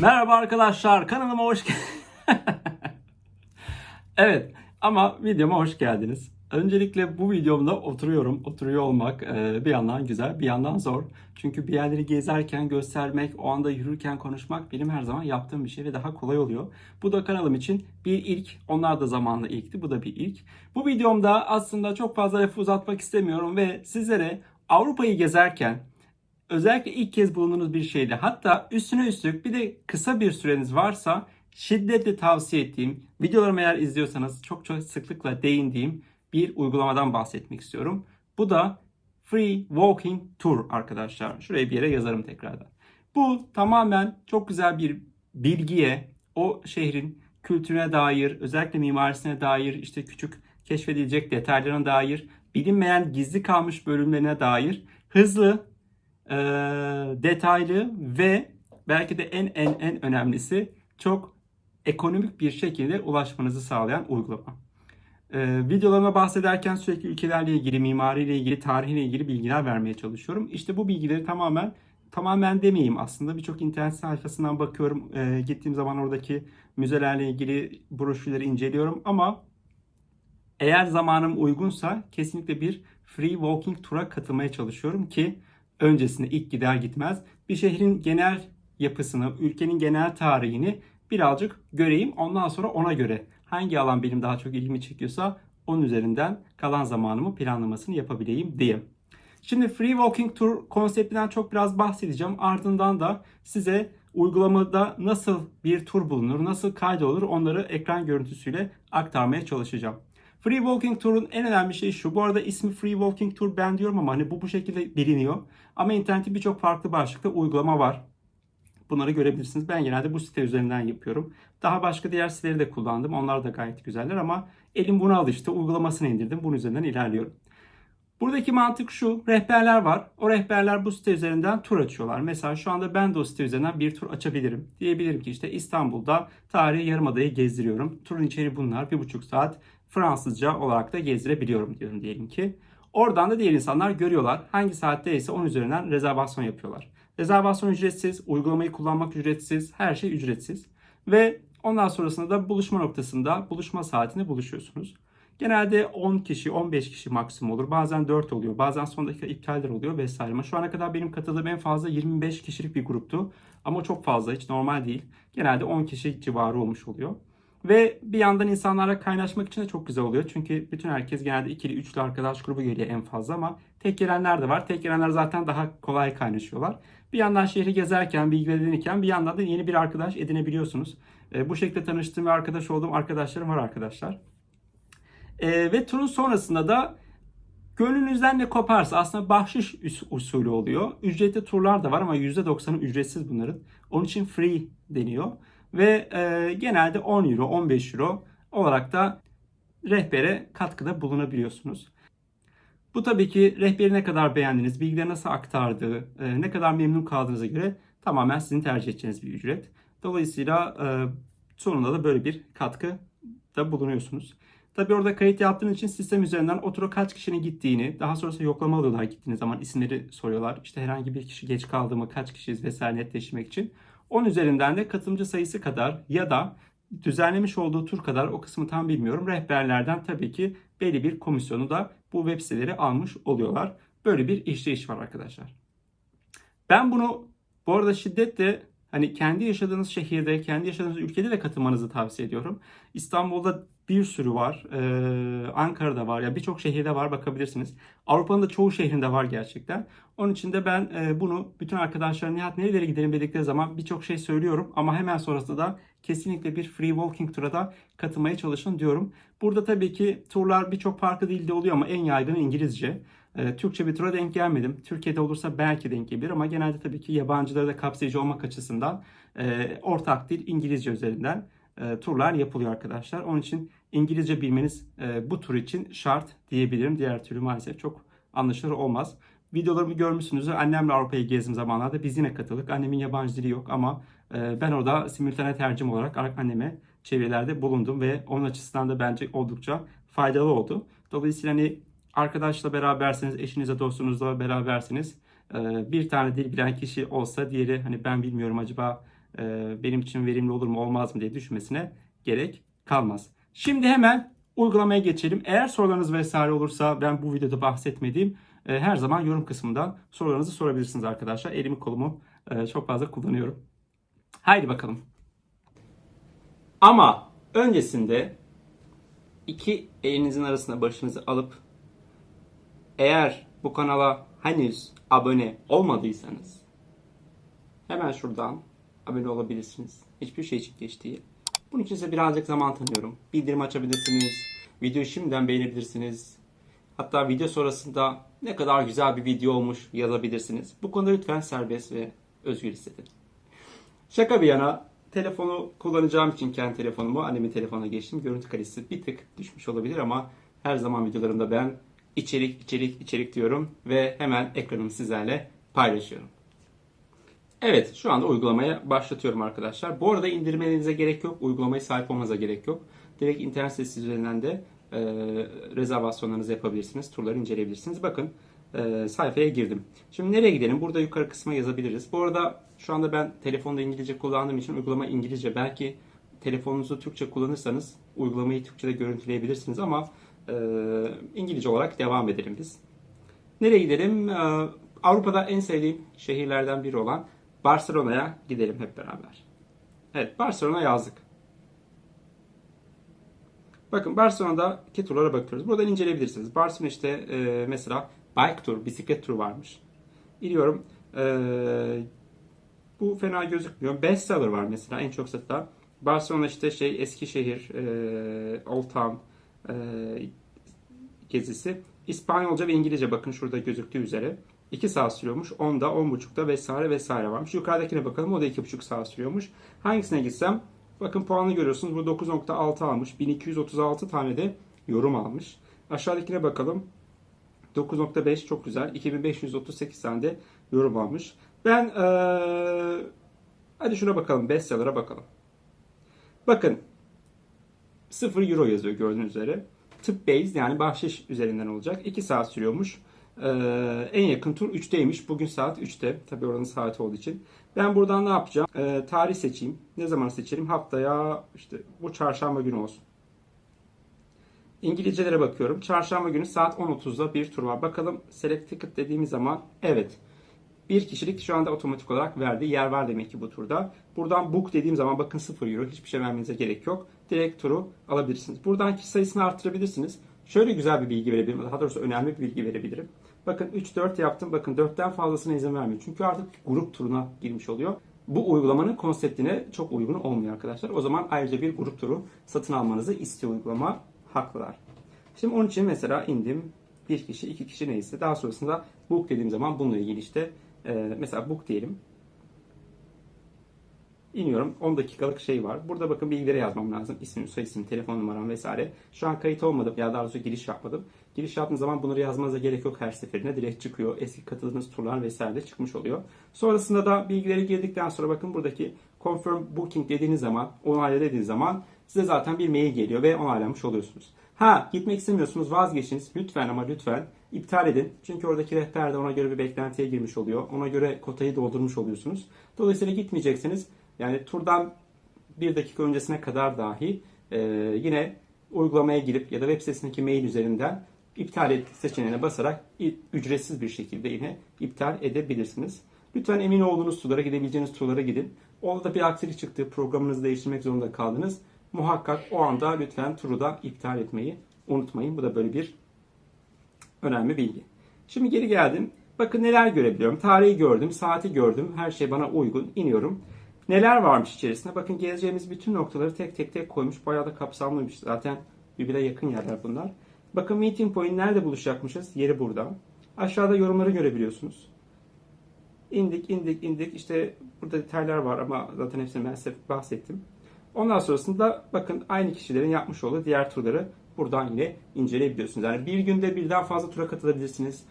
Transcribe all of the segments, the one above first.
Merhaba arkadaşlar, kanalıma hoş geldiniz. Evet, ama videoma hoş geldiniz. Öncelikle bu videomda oturuyor olmak bir yandan güzel, bir yandan zor. Çünkü bir yerleri gezerken göstermek, o anda yürürken konuşmak benim her zaman yaptığım bir şey ve daha kolay oluyor. Bu da kanalım için bir ilk, onlar da zamanla ilkti, bu da bir ilk. Bu videomda aslında çok fazla lafı uzatmak istemiyorum ve sizlere Avrupa'yı gezerken özellikle ilk kez bulunduğunuz bir şeyde, hatta üstüne üstlük bir de kısa bir süreniz varsa şiddetle tavsiye ettiğim, videolarımı eğer izliyorsanız çok sıklıkla değindiğim bir uygulamadan bahsetmek istiyorum. Bu da Free Walking Tour arkadaşlar. Şuraya bir yere yazarım tekrardan. Bu tamamen çok güzel bir bilgiye, o şehrin kültürüne dair, özellikle mimarisine dair, işte küçük keşfedilecek detaylarına dair, bilinmeyen gizli kalmış bölümlerine dair hızlı, e, detaylı ve belki de en önemlisi çok ekonomik bir şekilde ulaşmanızı sağlayan uygulama. Videolarıma bahsederken sürekli ülkelerle ilgili, mimariyle ilgili, tarihiyle ilgili bilgiler vermeye çalışıyorum. İşte bu bilgileri tamamen demeyeyim aslında. Birçok internet sayfasından bakıyorum. Gittiğim zaman oradaki müzelerle ilgili broşürleri inceliyorum ama eğer zamanım uygunsa kesinlikle bir free walking tura katılmaya çalışıyorum ki öncesinde ilk gider gitmez bir şehrin genel yapısını, ülkenin genel tarihini birazcık göreyim. Ondan sonra ona göre hangi alan benim daha çok ilgimi çekiyorsa onun üzerinden kalan zamanımı planlamasını yapabileyim diye. Şimdi Free Walking Tour konseptinden çok biraz bahsedeceğim. Ardından da size uygulamada nasıl bir tur bulunur, nasıl kaydolur onları ekran görüntüsüyle aktarmaya çalışacağım. Free Walking Tour'un en önemli şeyi şu. Bu arada ismi Free Walking Tour ben diyorum ama hani bu şekilde biliniyor. Ama internette birçok farklı başlıkta uygulama var. Bunları görebilirsiniz. Ben genelde bu site üzerinden yapıyorum. Daha başka diğer siteleri de kullandım. Onlar da gayet güzeller ama elim buna alıştı. Uygulamasını indirdim. Bunun üzerinden ilerliyorum. Buradaki mantık şu. Rehberler var. O rehberler bu site üzerinden tur açıyorlar. Mesela şu anda ben de o site üzerinden bir tur açabilirim. Diyebilirim ki işte İstanbul'da tarihi Yarımada'yı gezdiriyorum. Turun içeriği bunlar. 1,5 saat Fransızca olarak da gezdirebiliyorum diyorum diyelim ki. Oradan da diğer insanlar görüyorlar. Hangi saatteyse onun üzerinden rezervasyon yapıyorlar. Rezervasyon ücretsiz, uygulamayı kullanmak ücretsiz, her şey ücretsiz. Ve ondan sonrasında da buluşma noktasında, buluşma saatinde buluşuyorsunuz. Genelde 10 kişi, 15 kişi maksimum olur. Bazen 4 oluyor. Bazen son dakika iptaller oluyor vesaire. Ama şu ana kadar benim katıldığım en fazla 25 kişilik bir gruptu. Ama çok fazla, hiç normal değil. Genelde 10 kişi civarı olmuş oluyor. Ve bir yandan insanlarla kaynaşmak için de çok güzel oluyor. Çünkü bütün herkes genelde ikili, üçlü arkadaş grubu geliyor en fazla ama tek gelenler de var. Tek gelenler zaten daha kolay kaynaşıyorlar. Bir yandan şehri gezerken, bilgilenirken bir yandan da yeni bir arkadaş edinebiliyorsunuz. Bu şekilde tanıştığım ve arkadaş olduğum arkadaşlarım var arkadaşlar. Ve turun sonrasında da gönlünüzden ne koparsa aslında bahşiş usulü oluyor. Ücretli turlar da var ama %90'ı ücretsiz bunların. Onun için free deniyor. Ve genelde 10 euro, 15 euro olarak da rehbere katkıda bulunabiliyorsunuz. Bu tabii ki rehberi ne kadar beğendiniz, bilgileri nasıl aktardığı, ne kadar memnun kaldığınıza göre tamamen sizin tercih edeceğiniz bir ücret. Dolayısıyla sonunda da böyle bir katkı da bulunuyorsunuz. Tabii orada kayıt yaptığınız için sistem üzerinden o tura kaç kişinin gittiğini, daha sonrasında yoklama alıyorlar gittiğiniz zaman isimleri soruyorlar. İşte herhangi bir kişi geç kaldı mı, kaç kişiyiz vesaire netleştirmek için. Onun üzerinden de katılımcı sayısı kadar ya da düzenlemiş olduğu tur kadar o kısmı tam bilmiyorum. Rehberlerden tabii ki belli bir komisyonu da bu web siteleri almış oluyorlar. Böyle bir işleyiş var arkadaşlar. Ben bunu bu arada şiddetle hani kendi yaşadığınız şehirde, kendi yaşadığınız ülkede de katılmanızı tavsiye ediyorum. İstanbul'da bir sürü var. Ankara'da var. Ya birçok şehirde var bakabilirsiniz. Avrupa'nın da çoğu şehrinde var gerçekten. Onun için de ben bunu bütün arkadaşlarım Nihat nerelere gidelim dedikleri zaman birçok şey söylüyorum. Ama hemen sonrasında da kesinlikle bir free walking tura da katılmaya çalışın diyorum. Burada tabii ki turlar birçok farklı dilde oluyor ama en yaygın İngilizce. Türkçe bir tura denk gelmedim. Türkiye'de olursa belki denk gelebilir ama genelde tabii ki yabancıları da kapsayıcı olmak açısından ortak dil İngilizce üzerinden turlar yapılıyor arkadaşlar. Onun için İngilizce bilmeniz bu tur için şart diyebilirim. Diğer türlü maalesef çok anlaşılır olmaz. Videolarımı görmüşsünüzdür. Annemle Avrupa'yı gezdiğim zamanlarda biz yine katıldık. Annemin yabancı dili yok ama ben orada simultane tercüme olarak anneme çevirilerde bulundum ve onun açısından da bence oldukça faydalı oldu. Dolayısıyla hani arkadaşla berabersiniz, eşinizle, dostunuzla berabersiniz. Bir tane dil bilen kişi olsa diğeri hani ben bilmiyorum acaba benim için verimli olur mu olmaz mı diye düşünmesine gerek kalmaz. Şimdi hemen uygulamaya geçelim. Eğer sorularınız vesaire olursa ben bu videoda bahsetmediğim her zaman yorum kısmından sorularınızı sorabilirsiniz arkadaşlar. Elimi kolumu çok fazla kullanıyorum. Haydi bakalım. Ama öncesinde iki elinizin arasına başınızı alıp eğer bu kanala henüz abone olmadıysanız hemen şuradan abone olabilirsiniz. Hiçbir şey için geç değil. Bunun için size birazcık zaman tanıyorum. Bildirim açabilirsiniz. Videoyu şimdiden beğenebilirsiniz. Hatta video sonrasında ne kadar güzel bir video olmuş yazabilirsiniz. Bu konuda lütfen serbest ve özgür hissedin. Şaka bir yana telefonu kullanacağım için kendi telefonumu annemin telefonuna geçtim. Görüntü kalitesi bir tık düşmüş olabilir ama her zaman videolarımda ben içerik diyorum ve hemen ekranımı sizlerle paylaşıyorum. Evet, şu anda uygulamaya başlatıyorum arkadaşlar. Bu arada indirmenize gerek yok. Uygulamaya sahip olmanıza gerek yok. Direkt internet sitesi üzerinden de rezervasyonlarınızı yapabilirsiniz. Turları inceleyebilirsiniz. Bakın sayfaya girdim. Şimdi nereye gidelim? Burada yukarı kısma yazabiliriz. Bu arada şu anda ben telefonda İngilizce kullandığım için uygulama İngilizce. Belki telefonunuzu Türkçe kullanırsanız uygulamayı Türkçe'de görüntüleyebilirsiniz ama İngilizce olarak devam edelim biz. Nereye gidelim? Avrupa'da en sevdiğim şehirlerden biri olan Barcelona'ya gidelim hep beraber. Evet, Barcelona yazdık. Bakın Barcelona'daki turlara bakıyoruz. Buradan inceleyebilirsiniz. Barcelona işte mesela bike tur, bisiklet turu varmış. Biliyorum. Bu fena gözükmüyor. Bestseller var mesela en çok satılan. Barcelona işte Eskişehir, Old Town gezisi. İspanyolca ve İngilizce bakın şurada gözüktüğü üzere. 2 saat sürüyormuş. 10'da, 10.30'da vesaire vesaire varmış. Yukarıdakine bakalım. O da 2,5 saat sürüyormuş. Hangisine gitsem? Bakın puanını görüyorsunuz. Bu 9,6 almış. 1236 tane de yorum almış. Aşağıdakine bakalım. 9,5 çok güzel. 2538 tane de yorum almış. Ben hadi şuna bakalım. Bestseller'a bakalım. Bakın 0 euro yazıyor gördüğünüz üzere. Tip based yani bahşiş üzerinden olacak. 2 saat sürüyormuş. En yakın tur 3'teymiş. Bugün saat 3'te. Tabii oranın saati olduğu için. Ben buradan ne yapacağım? Tarih seçeyim. Ne zaman seçelim? Haftaya işte bu çarşamba günü olsun. İngilizcelere bakıyorum. Çarşamba günü saat 10.30'da bir tur var. Bakalım select ticket dediğimiz zaman evet. Bir kişilik şu anda otomatik olarak verdiği yer var demek ki bu turda. Buradan book dediğim zaman bakın 0 euro. Hiçbir şey vermenize gerek yok. Direkt turu alabilirsiniz. Buradan kişi sayısını arttırabilirsiniz. Şöyle güzel bir bilgi verebilirim. Daha doğrusu önemli bir bilgi verebilirim. Bakın 3-4 yaptım. Bakın 4'ten fazlasına izin vermiyor. Çünkü artık grup turuna girmiş oluyor. Bu uygulamanın konseptine çok uygun olmuyor arkadaşlar. O zaman ayrıca bir grup turu satın almanızı istiyor uygulama. Haklılar. Şimdi onun için mesela indim. Bir kişi, iki kişi neyse. Daha sonrasında book dediğim zaman bununla ilgili işte mesela book diyelim. İniyorum. 10 dakikalık şey var. Burada bakın bilgileri yazmam lazım. İsmim, soyisim, telefon numaram vesaire. Şu an kayıt olmadım. Ya daha doğrusu giriş yapmadım. Giriş yaptığım zaman bunları yazmanıza gerek yok her seferinde. Direkt çıkıyor. Eski katıldığınız turlar vesaire de çıkmış oluyor. Sonrasında da bilgileri girdikten sonra bakın buradaki confirm booking dediğiniz zaman, onayla dediğiniz zaman size zaten bir mail geliyor ve onaylamış oluyorsunuz. Ha gitmek istemiyorsunuz vazgeçiniz. Lütfen ama lütfen iptal edin. Çünkü oradaki rehber de ona göre bir beklentiye girmiş oluyor. Ona göre kotayı doldurmuş oluyorsunuz. Dolayısıyla gitmeyecekseniz yani turdan 1 dakika öncesine kadar dahi yine uygulamaya girip ya da web sitesindeki mail üzerinden iptal et seçeneğine basarak ücretsiz bir şekilde yine iptal edebilirsiniz. Lütfen emin olduğunuz turlara gidebileceğiniz turlara gidin. Orada bir aksilik çıktı, programınızı değiştirmek zorunda kaldınız. Muhakkak o anda lütfen turu da iptal etmeyi unutmayın. Bu da böyle bir önemli bilgi. Şimdi geri geldim. Bakın neler görebiliyorum. Tarihi gördüm, saati gördüm. Her şey bana uygun. İniyorum. Neler varmış içerisinde? Bakın gezeceğimiz bütün noktaları tek tek koymuş. Bayağı da kapsamlıymış. Zaten birbirine yakın yerler bunlar. Bakın meeting point nerede buluşacakmışız? Yeri burada. Aşağıda yorumları görebiliyorsunuz. İndik. İşte burada detaylar var ama zaten hepsini ben size bahsettim. Ondan sonrasında bakın aynı kişilerin yapmış olduğu diğer turları buradan yine inceleyebiliyorsunuz. Yani bir günde birden fazla tura katılabilirsiniz.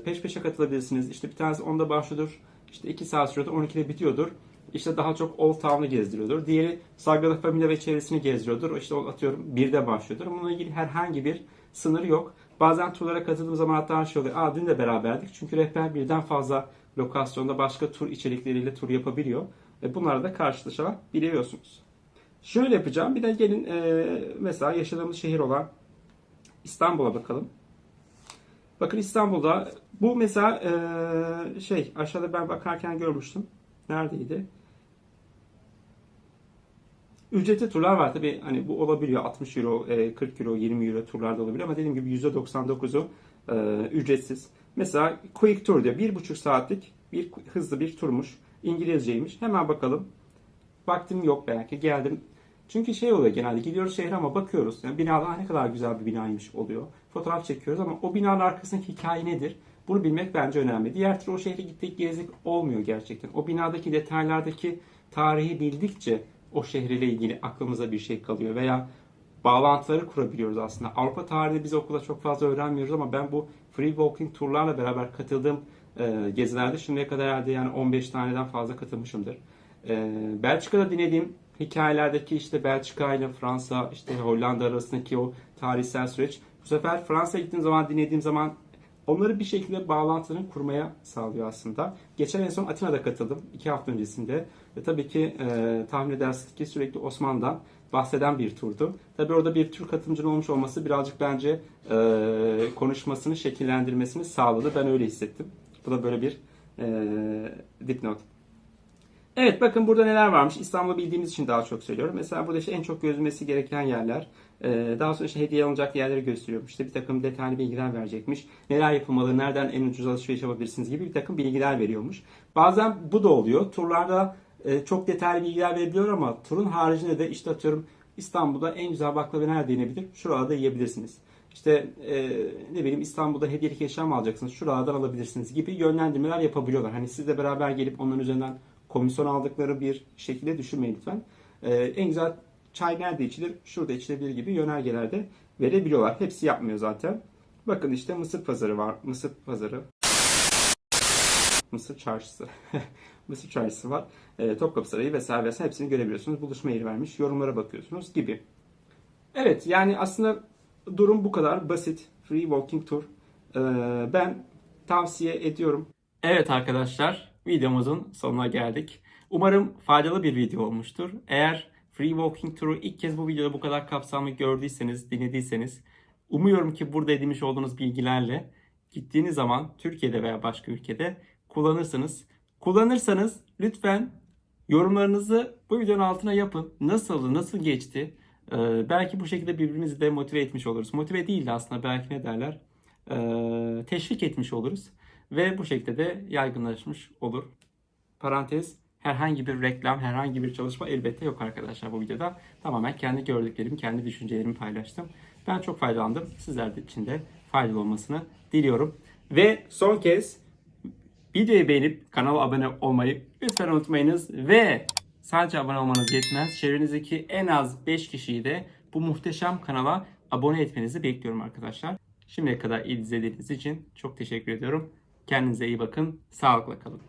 Peş peşe katılabilirsiniz. İşte bir tanesi 10'da başlıyordur. İşte 2 saat sürüyordur. 12'de bitiyordur. İşte daha çok Old Town'u gezdiriyordur. Diğeri Sagrada Familia ve çevresini gezdiriyordur. İşte atıyorum 1'de başlıyordur. Bununla ilgili herhangi bir sınır yok. Bazen turlara katıldığım zaman hatta şey oluyor. Dün de beraberdik. Çünkü rehber birden fazla lokasyonda başka tur içerikleriyle tur yapabiliyor. ve bunlarla da karşılaşabiliyorsunuz. Şöyle yapacağım. Bir de gelin mesela yaşadığımız şehir olan İstanbul'a bakalım. Bakın İstanbul'da bu mesela aşağıda ben bakarken görmüştüm. Neredeydi? Ücretli turlar var tabii, hani bu olabiliyor 60 euro, 40 euro, 20 euro turlarda olabiliyor ama dediğim gibi %99'u ücretsiz. Mesela Quick Tour diyor, 1,5 saatlik bir hızlı bir turmuş. İngilizceymiş. Hemen bakalım. Vaktim yok belki, geldim. Çünkü şey oluyor, genelde gidiyoruz şehre ama bakıyoruz. Yani binalar ne kadar güzel bir binaymış oluyor. Fotoğraf çekiyoruz ama o binanın arkasındaki hikaye nedir? Bunu bilmek bence önemli. Diğer türlü o şehre gittik gezdik olmuyor gerçekten. O binadaki detaylardaki tarihi bildikçe o şehriyle ilgili aklımıza bir şey kalıyor veya bağlantıları kurabiliyoruz aslında. Avrupa tarihini biz okulda çok fazla öğrenmiyoruz ama ben bu free walking turlarla beraber katıldığım gezilerde şimdiye kadar herhalde yani 15 taneden fazla katılmışımdır. Belçika'da dinlediğim hikayelerdeki işte Belçika ile Fransa, işte Hollanda arasındaki o tarihsel süreç. Bu sefer Fransa'ya gittiğim zaman, dinlediğim zaman onları bir şekilde bağlantılarını kurmaya sağlıyor aslında. Geçen en son Atina'da katıldım. 2 hafta öncesinde. Ve tabii ki tahmin edersiniz ki sürekli Osmanlı'dan bahseden bir turdu. Tabii orada bir Türk katılımcının olmuş olması birazcık bence konuşmasını şekillendirmesini sağladı. Ben öyle hissettim. Bu da böyle bir dipnot. Evet, bakın burada neler varmış. İstanbul'u bildiğimiz için daha çok söylüyorum. Mesela burada işte en çok gözülmesi gereken yerler. Daha sonra işte hediye alınacak yerleri gösteriyormuş. İşte bir takım detaylı bilgiler verecekmiş. Neler yapılmalı, nereden en ucuz alışveriş yapabilirsiniz gibi bir takım bilgiler veriyormuş. Bazen bu da oluyor. Turlarda çok detaylı bilgiler veriliyor ama turun haricinde de işte atıyorum İstanbul'da en güzel baklava nerede yenebilir? Şuralarda yiyebilirsiniz. İşte ne bileyim İstanbul'da hediyelik eşya mı alacaksınız? Şuralardan alabilirsiniz gibi yönlendirmeler yapabiliyorlar. Hani sizle beraber gelip onların üzerinden komisyon aldıkları bir şekilde düşünmeyin lütfen. En güzel çay nerede içilir? Şurada içilebilir gibi yönergeler de verebiliyorlar. Hepsi yapmıyor zaten. Bakın işte Mısır pazarı var. Mısır pazarı. Mısır çarşısı. Mısır çarşısı var. Topkapı Sarayı vesaire vesaire hepsini görebiliyorsunuz. Buluşma yeri vermiş. Yorumlara bakıyorsunuz gibi. Evet, yani aslında durum bu kadar basit. Free Walking Tour. Ben tavsiye ediyorum. Evet arkadaşlar, videomuzun sonuna geldik. Umarım faydalı bir video olmuştur. Eğer Free Walking Tour'u ilk kez bu videoda bu kadar kapsamlı gördüyseniz, dinlediyseniz, umuyorum ki burada edinmiş olduğunuz bilgilerle gittiğiniz zaman Türkiye'de veya başka ülkede kullanırsınız. Kullanırsanız lütfen yorumlarınızı bu videonun altına yapın. Nasıldı, nasıl geçti? Belki bu şekilde birbirimizi de motive etmiş oluruz. Motive değil de aslında belki ne derler? Teşvik etmiş oluruz. Ve bu şekilde de yaygınlaşmış olur. Parantez, herhangi bir reklam, herhangi bir çalışma elbette yok arkadaşlar bu videoda. Tamamen kendi gördüklerim, kendi düşüncelerimi paylaştım. Ben çok faydalandım. Sizler de için de faydalı olmasını diliyorum. Ve son kez videoyu beğenip kanala abone olmayı lütfen unutmayınız. Ve sadece abone olmanız yetmez. Çevrenizdeki en az 5 kişiyi de bu muhteşem kanala abone etmenizi bekliyorum arkadaşlar. Şimdiye kadar izlediğiniz için çok teşekkür ediyorum. Kendinize iyi bakın. Sağlıkla kalın.